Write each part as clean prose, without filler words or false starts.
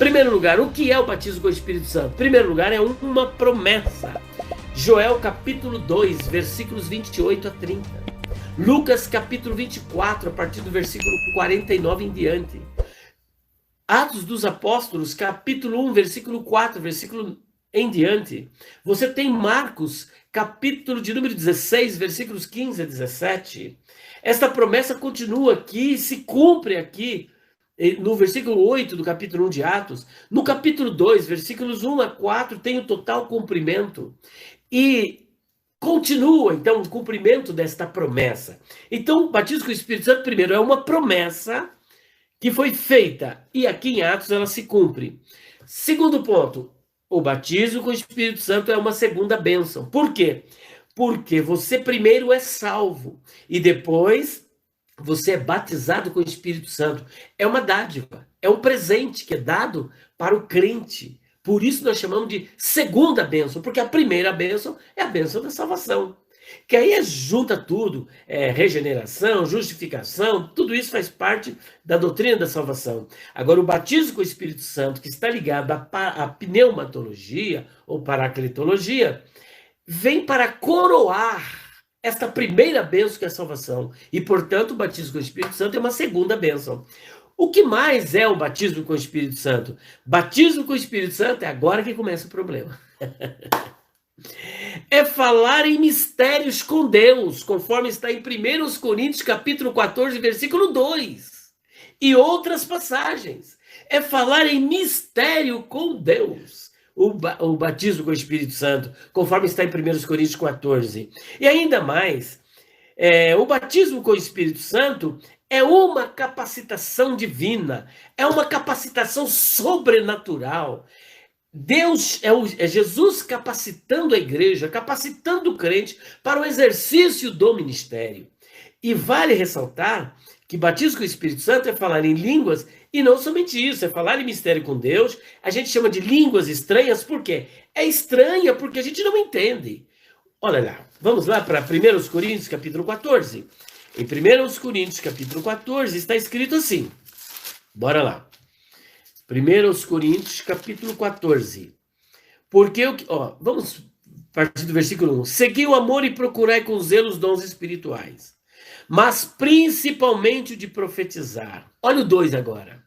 Primeiro lugar, o que é o batismo com o Espírito Santo? Primeiro lugar, é uma promessa. Joel capítulo 2, versículos 28 a 30. Lucas capítulo 24, a partir do versículo 49 em diante. Atos dos Apóstolos, capítulo 1, versículo 4, versículo em diante. Você tem Marcos, capítulo de número 16, versículos 15 a 17. Esta promessa continua aqui, se cumpre aqui, no versículo 8 do capítulo 1 de Atos. No capítulo 2, versículos 1 a 4, tem o total cumprimento. E continua, então, o cumprimento desta promessa. Então, o batismo com o Espírito Santo, primeiro, é uma promessa que foi feita, e aqui em Atos ela se cumpre. Segundo ponto, o batismo com o Espírito Santo é uma segunda bênção. Por quê? Porque você primeiro é salvo, e depois você é batizado com o Espírito Santo. É uma dádiva, é um presente que é dado para o crente. Por isso nós chamamos de segunda bênção, porque a primeira bênção é a bênção da salvação. Que aí junta tudo, regeneração, justificação, tudo isso faz parte da doutrina da salvação. Agora, o batismo com o Espírito Santo, que está ligado à pneumatologia ou paracletologia, vem para coroar esta primeira bênção que é a salvação. E, portanto, o batismo com o Espírito Santo é uma segunda bênção. O que mais é o batismo com o Espírito Santo? Batismo com o Espírito Santo é agora que começa o problema. É falar em mistérios com Deus, conforme está em 1 Coríntios capítulo 14, versículo 2. E outras passagens. É falar em mistério com Deus. O batismo com o Espírito Santo, conforme está em 1 Coríntios 14. E ainda mais, o batismo com o Espírito Santo é uma capacitação divina, é uma capacitação sobrenatural. Deus é Jesus capacitando a igreja, capacitando o crente para o exercício do ministério. E vale ressaltar que batismo com o Espírito Santo é falar em línguas, e não somente isso, é falar em mistério com Deus. A gente chama de línguas estranhas, por quê? É estranha porque a gente não entende. Olha lá, vamos lá para 1 Coríntios capítulo 14. Em 1 Coríntios capítulo 14 está escrito assim, bora lá. 1 Coríntios capítulo 14. Porque vamos partir do versículo 1. Segui o amor e procurai com zelo os dons espirituais, mas principalmente o de profetizar. Olha o 2 agora.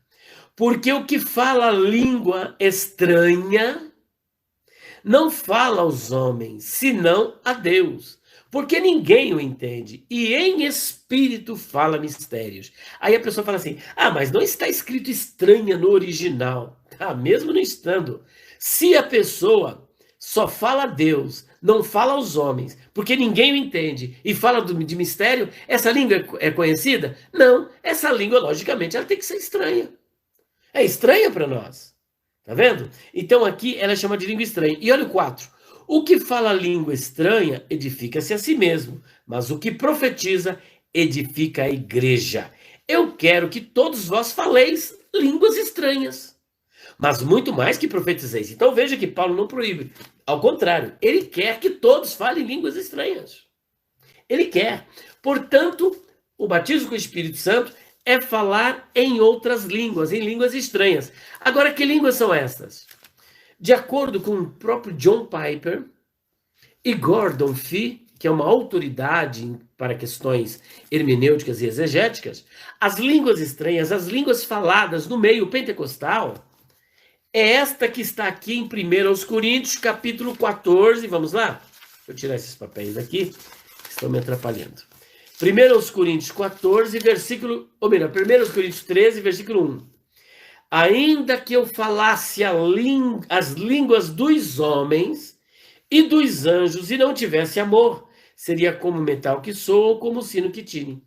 Porque o que fala língua estranha não fala aos homens, senão a Deus, porque ninguém o entende, e em espírito fala mistérios. Aí a pessoa fala assim, mas não está escrito estranha no original. Mesmo não estando. Se a pessoa só fala a Deus, não fala aos homens, porque ninguém o entende, e fala de mistério, essa língua é conhecida? Não, essa língua, logicamente, ela tem que ser estranha. É estranha para nós. Tá vendo? Então aqui ela chama de língua estranha. E olha o 4. O que fala língua estranha edifica-se a si mesmo, mas o que profetiza edifica a igreja. Eu quero que todos vós faleis línguas estranhas, mas muito mais que profetizeis. Então veja que Paulo não proíbe. Ao contrário, ele quer que todos falem línguas estranhas. Ele quer. Portanto, o batismo com o Espírito Santo é falar em outras línguas, em línguas estranhas. Agora, que línguas são estas? De acordo com o próprio John Piper e Gordon Fee, que é uma autoridade para questões hermenêuticas e exegéticas, as línguas estranhas, as línguas faladas no meio pentecostal, é esta que está aqui em 1 Coríntios, capítulo 14. Vamos lá? Deixa eu tirar esses papéis aqui, que estão me atrapalhando. 1 Coríntios 14, versículo... 1 Coríntios 13, versículo 1. Ainda que eu falasse as línguas dos homens e dos anjos e não tivesse amor, seria como metal que soa ou como sino que tine.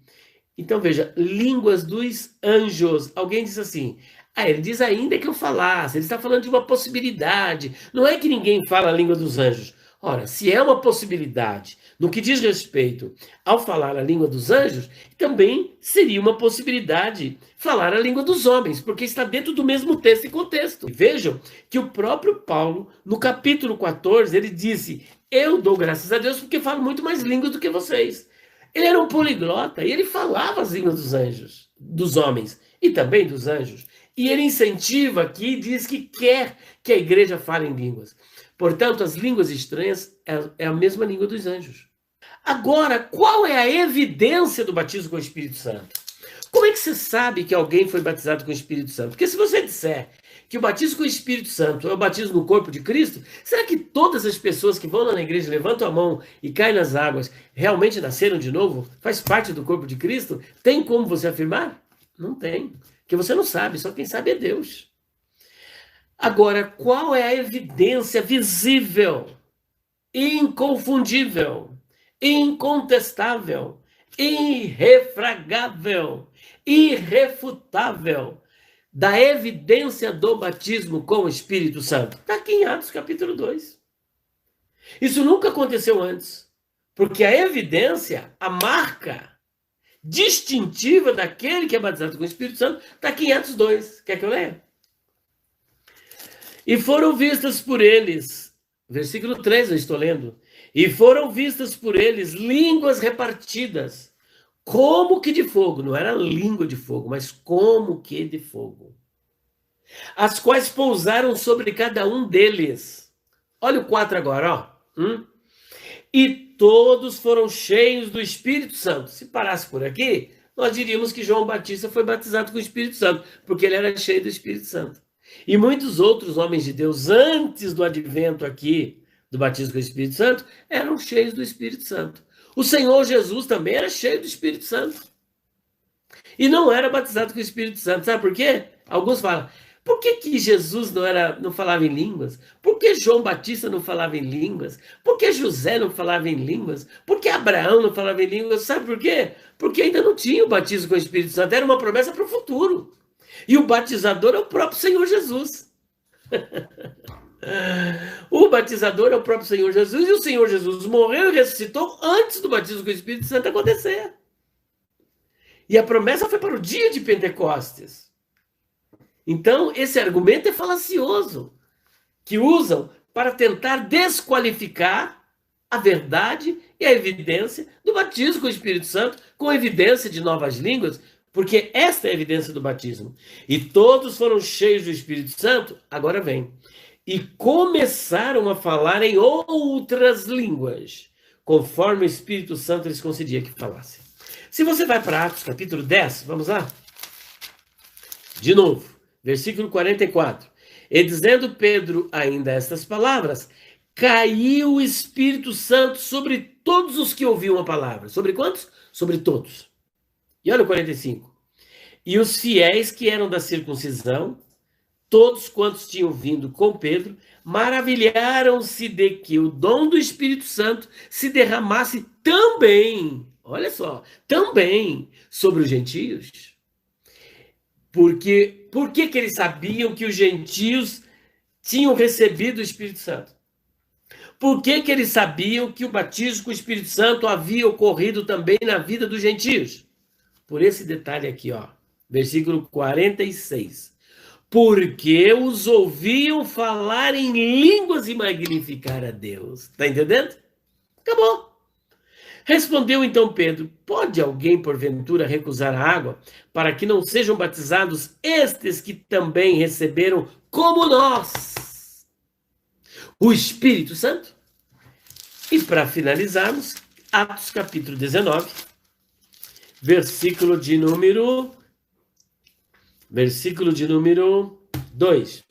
Então veja, línguas dos anjos. Alguém diz assim, ele diz ainda que eu falasse, ele está falando de uma possibilidade. Não é que ninguém fala a língua dos anjos. Ora, se é uma possibilidade no que diz respeito ao falar a língua dos anjos, também seria uma possibilidade falar a língua dos homens, porque está dentro do mesmo texto e contexto. E vejam que o próprio Paulo, no capítulo 14, ele disse, eu dou graças a Deus porque falo muito mais línguas do que vocês. Ele era um poliglota e ele falava as línguas dos anjos, dos homens e também dos anjos. E ele incentiva aqui, diz que quer que a igreja fale em línguas. Portanto, as línguas estranhas é a mesma língua dos anjos. Agora, qual é a evidência do batismo com o Espírito Santo? Como é que você sabe que alguém foi batizado com o Espírito Santo? Porque se você disser que o batismo com o Espírito Santo é o batismo no corpo de Cristo, será que todas as pessoas que vão lá na igreja, levantam a mão e caem nas águas, realmente nasceram de novo? Faz parte do corpo de Cristo? Tem como você afirmar? Não tem. Porque você não sabe, só quem sabe é Deus. Agora, qual é a evidência visível, inconfundível, incontestável, irrefragável, irrefutável da evidência do batismo com o Espírito Santo? Está aqui em Atos capítulo 2. Isso nunca aconteceu antes, porque a evidência, a marca distintiva daquele que é batizado com o Espírito Santo está aqui em Atos 2. Quer que eu leia? E foram vistas por eles, versículo 3 eu estou lendo, e foram vistas por eles línguas repartidas, como que de fogo, não era língua de fogo, mas como que de fogo, as quais pousaram sobre cada um deles. Olha o 4 agora, ó. E todos foram cheios do Espírito Santo. Se parasse por aqui, nós diríamos que João Batista foi batizado com o Espírito Santo, porque ele era cheio do Espírito Santo. E muitos outros homens de Deus, antes do advento aqui do batismo com o Espírito Santo, eram cheios do Espírito Santo. O Senhor Jesus também era cheio do Espírito Santo. E não era batizado com o Espírito Santo. Sabe por quê? Alguns falam, por que Jesus não falava em línguas? Por que João Batista não falava em línguas? Por que José não falava em línguas? Por que Abraão não falava em línguas? Sabe por quê? Porque ainda não tinha o batismo com o Espírito Santo. Era uma promessa para o futuro. E o batizador é o próprio Senhor Jesus. O batizador é o próprio Senhor Jesus. E o Senhor Jesus morreu e ressuscitou antes do batismo com o Espírito Santo acontecer. E a promessa foi para o dia de Pentecostes. Então, esse argumento é falacioso, que usam para tentar desqualificar a verdade e a evidência do batismo com o Espírito Santo, com evidência de novas línguas, porque esta é a evidência do batismo. E todos foram cheios do Espírito Santo, agora vem, e começaram a falar em outras línguas, conforme o Espírito Santo lhes concedia que falassem. Se você vai para Atos capítulo 10, vamos lá? De novo, versículo 44. E dizendo Pedro ainda estas palavras, caiu o Espírito Santo sobre todos os que ouviam a palavra. Sobre quantos? Sobre todos. E olha o 45. E os fiéis que eram da circuncisão, todos quantos tinham vindo com Pedro, maravilharam-se de que o dom do Espírito Santo se derramasse também, olha só, também sobre os gentios. Por que eles sabiam que os gentios tinham recebido o Espírito Santo? Por que eles sabiam que o batismo com o Espírito Santo havia ocorrido também na vida dos gentios? Por esse detalhe aqui, ó, versículo 46. Porque os ouviam falar em línguas e magnificar a Deus. Está entendendo? Acabou. Respondeu então Pedro, pode alguém porventura recusar a água para que não sejam batizados estes que também receberam como nós o Espírito Santo? E para finalizarmos, Atos capítulo 19, versículo de número 2.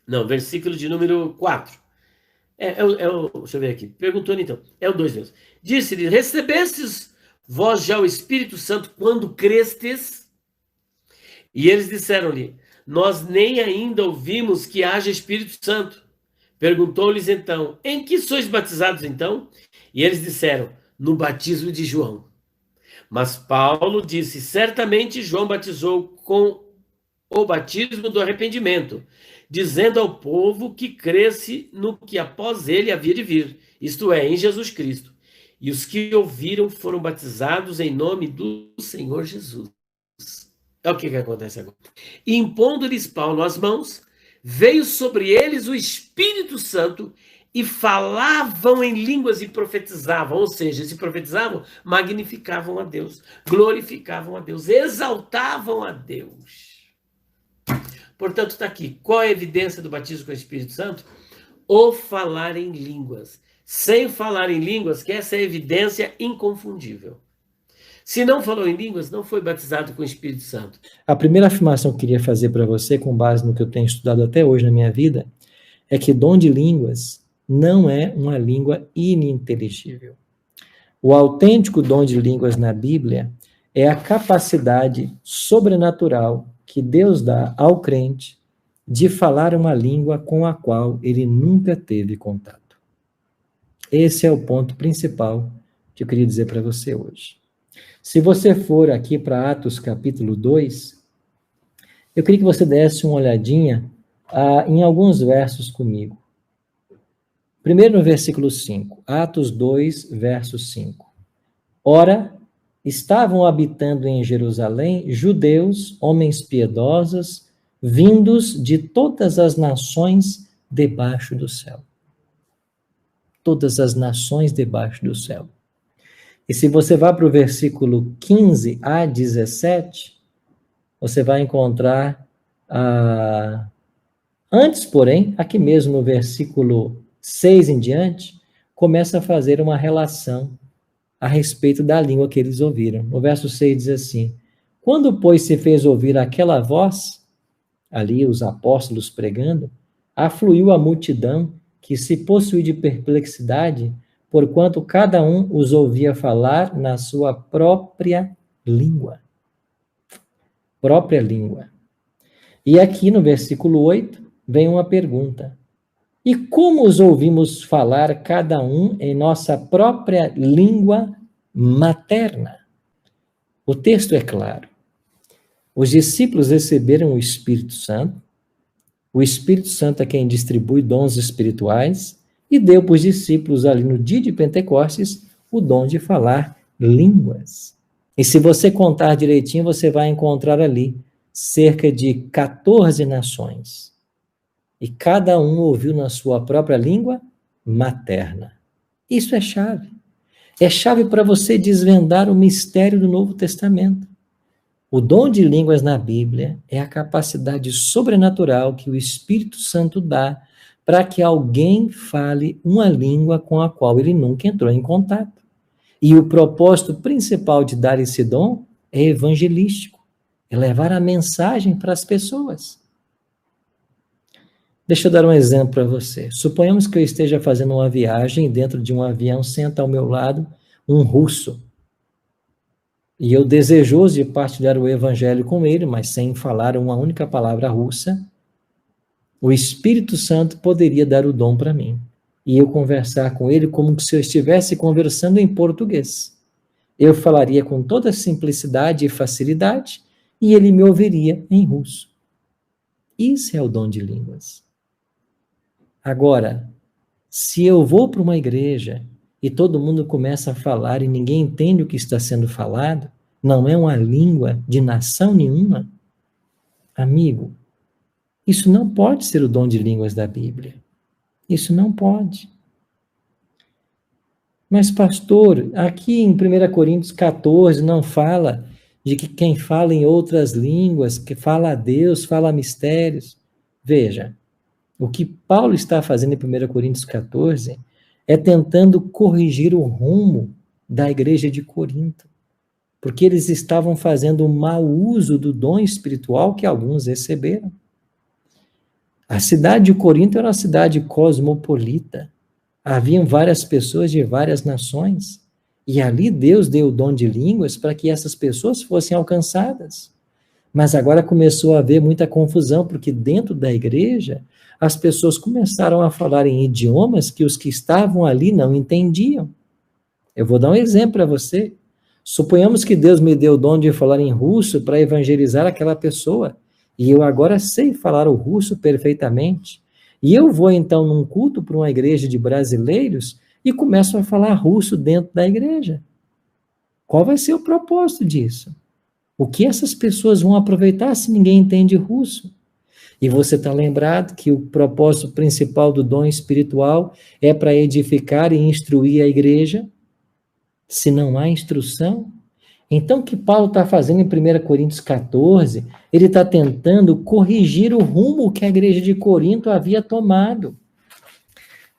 Não, versículo de número 4. Deixa eu ver aqui. Perguntou então. É o 2 mesmo. Disse-lhe, recebestes vós já o Espírito Santo quando crestes? E eles disseram-lhe, nós nem ainda ouvimos que haja Espírito Santo. Perguntou-lhes então, em que sois batizados então? E eles disseram, no batismo de João. Mas Paulo disse, certamente João batizou com o batismo do arrependimento, dizendo ao povo que cresce no que após ele havia de vir, isto é, em Jesus Cristo. E os que ouviram foram batizados em nome do Senhor Jesus. É o que acontece agora. E impondo-lhes Paulo as mãos, veio sobre eles o Espírito Santo e falavam em línguas e profetizavam, ou seja, se profetizavam, magnificavam a Deus, glorificavam a Deus, exaltavam a Deus. Portanto, está aqui, qual é a evidência do batismo com o Espírito Santo? O falar em línguas. Sem falar em línguas, que essa é a evidência inconfundível. Se não falou em línguas, não foi batizado com o Espírito Santo. A primeira afirmação que eu queria fazer para você, com base no que eu tenho estudado até hoje na minha vida, é que dom de línguas não é uma língua ininteligível. O autêntico dom de línguas na Bíblia é a capacidade sobrenatural que Deus dá ao crente de falar uma língua com a qual ele nunca teve contato. Esse é o ponto principal que eu queria dizer para você hoje. Se você for aqui para Atos capítulo 2, eu queria que você desse uma olhadinha em alguns versos comigo. Primeiro no versículo 5, Atos 2, verso 5. Ora, estavam habitando em Jerusalém judeus, homens piedosos, vindos de todas as nações debaixo do céu. Todas as nações debaixo do céu. E se você vai para o versículo 15 a 17, você vai encontrar, antes, porém, aqui mesmo no versículo 6 em diante, começa a fazer uma relação a respeito da língua que eles ouviram. No verso 6 diz assim: quando, pois, se fez ouvir aquela voz, ali os apóstolos pregando, afluiu a multidão, que se possuía de perplexidade, porquanto cada um os ouvia falar na sua própria língua. Própria língua. E aqui no versículo 8, vem uma pergunta. E como os ouvimos falar cada um em nossa própria língua materna? O texto é claro. Os discípulos receberam o Espírito Santo. O Espírito Santo é quem distribui dons espirituais e deu para os discípulos ali no dia de Pentecostes o dom de falar línguas. E se você contar direitinho, você vai encontrar ali cerca de 14 nações. E cada um ouviu na sua própria língua materna. Isso é chave. É chave para você desvendar o mistério do Novo Testamento. O dom de línguas na Bíblia é a capacidade sobrenatural que o Espírito Santo dá para que alguém fale uma língua com a qual ele nunca entrou em contato. E o propósito principal de dar esse dom é evangelístico, é levar a mensagem para as pessoas. Deixa eu dar um exemplo para você. Suponhamos que eu esteja fazendo uma viagem e dentro de um avião senta ao meu lado um russo. E eu, desejoso de partilhar o evangelho com ele, mas sem falar uma única palavra russa, o Espírito Santo poderia dar o dom para mim. E eu conversar com ele como se eu estivesse conversando em português. Eu falaria com toda simplicidade e facilidade, e ele me ouviria em russo. Isso é o dom de línguas. Agora, se eu vou para uma igreja e todo mundo começa a falar e ninguém entende o que está sendo falado, não é uma língua de nação nenhuma, amigo, isso não pode ser o dom de línguas da Bíblia. Isso não pode. Mas, pastor, aqui em 1 Coríntios 14 não fala de que quem fala em outras línguas, que fala a Deus, fala a mistérios. Veja, o que Paulo está fazendo em 1 Coríntios 14 é tentando corrigir o rumo da igreja de Corinto, porque eles estavam fazendo um mau uso do dom espiritual que alguns receberam. A cidade de Corinto era uma cidade cosmopolita. Haviam várias pessoas de várias nações. E ali Deus deu o dom de línguas para que essas pessoas fossem alcançadas. Mas agora começou a haver muita confusão, porque dentro da igreja, as pessoas começaram a falar em idiomas que os que estavam ali não entendiam. Eu vou dar um exemplo para você. Suponhamos que Deus me deu o dom de falar em russo para evangelizar aquela pessoa. E eu agora sei falar o russo perfeitamente. E eu vou então num culto para uma igreja de brasileiros e começo a falar russo dentro da igreja. Qual vai ser o propósito disso? O que essas pessoas vão aproveitar se ninguém entende russo? E você está lembrado que o propósito principal do dom espiritual é para edificar e instruir a igreja? Se não há instrução, então o que Paulo está fazendo em 1 Coríntios 14, ele está tentando corrigir o rumo que a igreja de Corinto havia tomado.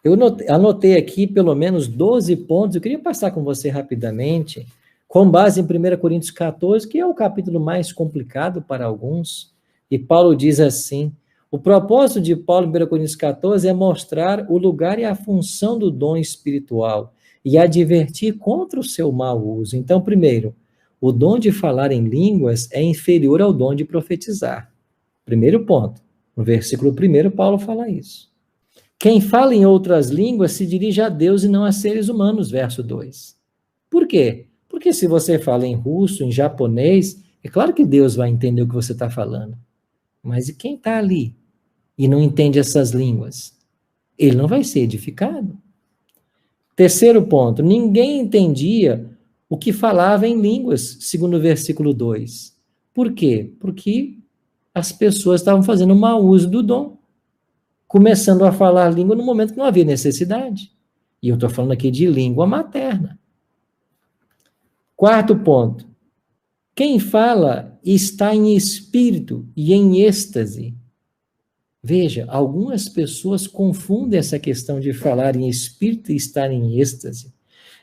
Eu anotei aqui pelo menos 12 pontos, eu queria passar com você rapidamente, com base em 1 Coríntios 14, que é o capítulo mais complicado para alguns, e Paulo diz assim: o propósito de Paulo em 1 Coríntios 14 é mostrar o lugar e a função do dom espiritual, e advertir contra o seu mau uso. Então, primeiro, o dom de falar em línguas é inferior ao dom de profetizar. Primeiro ponto. No versículo 1, Paulo fala isso. Quem fala em outras línguas se dirige a Deus e não a seres humanos, verso 2. Por quê? Porque se você fala em russo, em japonês, é claro que Deus vai entender o que você está falando. Mas e quem está ali e não entende essas línguas? Ele não vai ser edificado. Terceiro ponto, ninguém entendia o que falava em línguas, segundo o versículo 2. Por quê? Porque as pessoas estavam fazendo mau uso do dom, começando a falar língua no momento que não havia necessidade. E eu estou falando aqui de língua materna. Quarto ponto, quem fala está em espírito e em êxtase. Veja, algumas pessoas confundem essa questão de falar em espírito e estar em êxtase.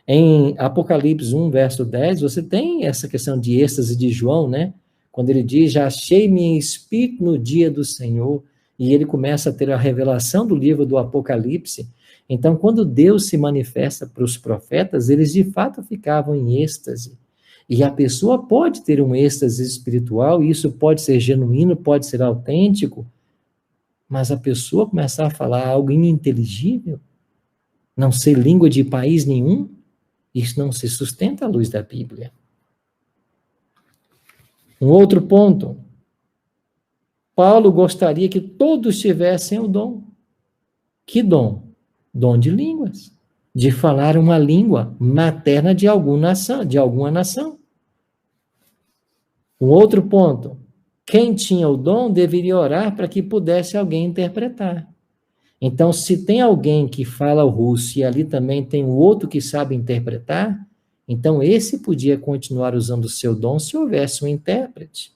Em Apocalipse 1, verso 10, você tem essa questão de êxtase de João, né? Quando ele diz, já achei-me em espírito no dia do Senhor, e ele começa a ter a revelação do livro do Apocalipse. Então, quando Deus se manifesta para os profetas, eles de fato ficavam em êxtase. E a pessoa pode ter um êxtase espiritual, e isso pode ser genuíno, pode ser autêntico, mas a pessoa começar a falar algo ininteligível, não ser língua de país nenhum, isso não se sustenta à luz da Bíblia. Um outro ponto, Paulo gostaria que todos tivessem o dom. Que dom? Dom de línguas, de falar uma língua materna de alguma nação. Um outro ponto, quem tinha o dom deveria orar para que pudesse alguém interpretar. Então, se tem alguém que fala o russo e ali também tem o outro que sabe interpretar, então esse podia continuar usando o seu dom se houvesse um intérprete.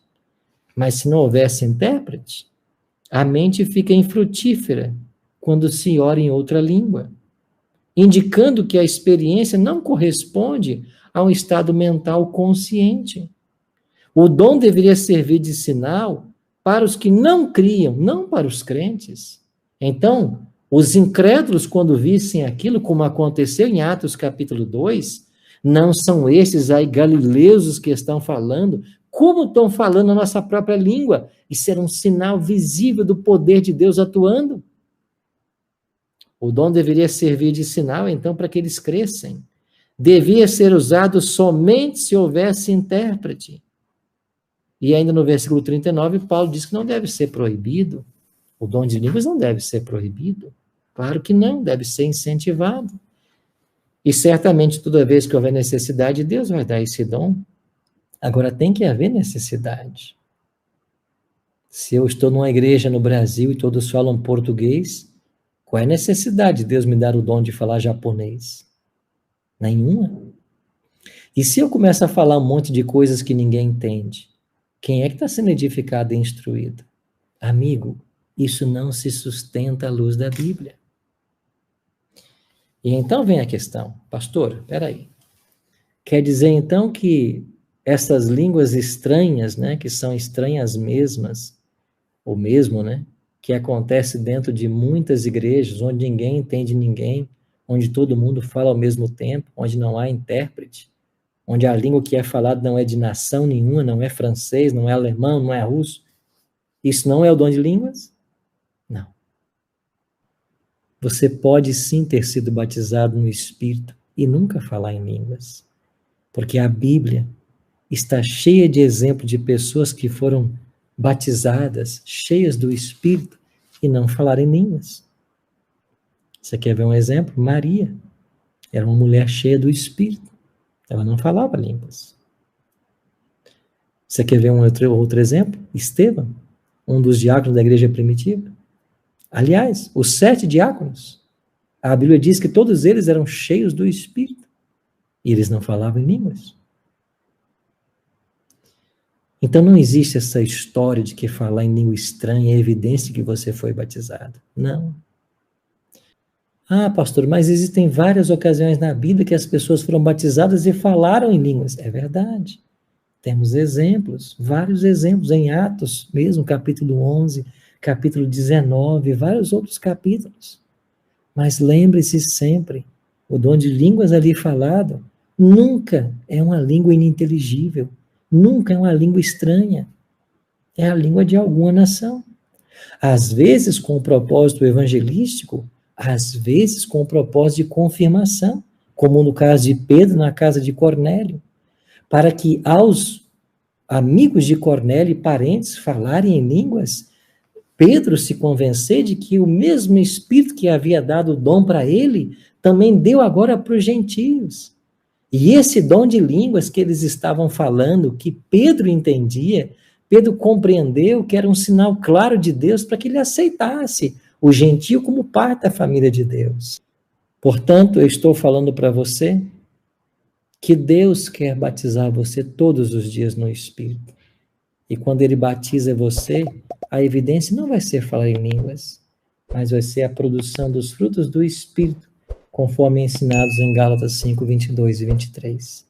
Mas se não houvesse intérprete, a mente fica infrutífera quando se ora em outra língua, indicando que a experiência não corresponde a um estado mental consciente. O dom deveria servir de sinal para os que não criam, não para os crentes. Então, os incrédulos, quando vissem aquilo, como aconteceu em Atos capítulo 2, não são esses aí galileus que estão falando, como estão falando a nossa própria língua. Isso era um sinal visível do poder de Deus atuando. O dom deveria servir de sinal, então, para que eles crescem. Devia ser usado somente se houvesse intérprete. E ainda no versículo 39, Paulo diz que não deve ser proibido. O dom de línguas não deve ser proibido. Claro que não, deve ser incentivado. E certamente toda vez que houver necessidade, Deus vai dar esse dom. Agora tem que haver necessidade. Se eu estou numa igreja no Brasil e todos falam português, qual é a necessidade de Deus me dar o dom de falar japonês? Nenhuma. E se eu começar a falar um monte de coisas que ninguém entende, quem é que está sendo edificado e instruído? Amigo, isso não se sustenta à luz da Bíblia. E então vem a questão, pastor, peraí. Quer dizer então que essas línguas estranhas, né, que são estranhas mesmas, ou mesmo, né, que acontece dentro de muitas igrejas, onde ninguém entende ninguém, onde todo mundo fala ao mesmo tempo, onde não há intérprete, onde a língua que é falada não é de nação nenhuma, não é francês, não é alemão, não é russo, isso não é o dom de línguas? Não. Você pode sim ter sido batizado no Espírito e nunca falar em línguas, porque a Bíblia está cheia de exemplos de pessoas que foram batizadas, cheias do Espírito e não falaram em línguas. Você quer ver um exemplo? Maria era uma mulher cheia do Espírito, ela não falava línguas. Você quer ver um outro exemplo? Estevão, um dos diáconos da igreja primitiva. Aliás, os 7 diáconos, a Bíblia diz que todos eles eram cheios do Espírito, e eles não falavam em línguas. Então não existe essa história de que falar em língua estranha é evidência que você foi batizado. Não. Ah, pastor, mas existem várias ocasiões na Bíblia que as pessoas foram batizadas e falaram em línguas. É verdade. Temos exemplos, vários exemplos, em Atos mesmo, capítulo 11, capítulo 19, vários outros capítulos. Mas lembre-se sempre, o dom de línguas ali falado nunca é uma língua ininteligível, nunca é uma língua estranha. É a língua de alguma nação. Às vezes com o propósito evangelístico, às vezes com o propósito de confirmação, como no caso de Pedro na casa de Cornélio, para que aos amigos de Cornélio e parentes falarem em línguas, Pedro se convencer de que o mesmo Espírito que havia dado o dom para ele, também deu agora para os gentios. E esse dom de línguas que eles estavam falando, que Pedro entendia, Pedro compreendeu que era um sinal claro de Deus para que ele aceitasse o gentio como parte da família de Deus. Portanto, eu estou falando para você que Deus quer batizar você todos os dias no Espírito. E quando ele batiza você, a evidência não vai ser falar em línguas, mas vai ser a produção dos frutos do Espírito, conforme ensinados em Gálatas 5, 22 e 23.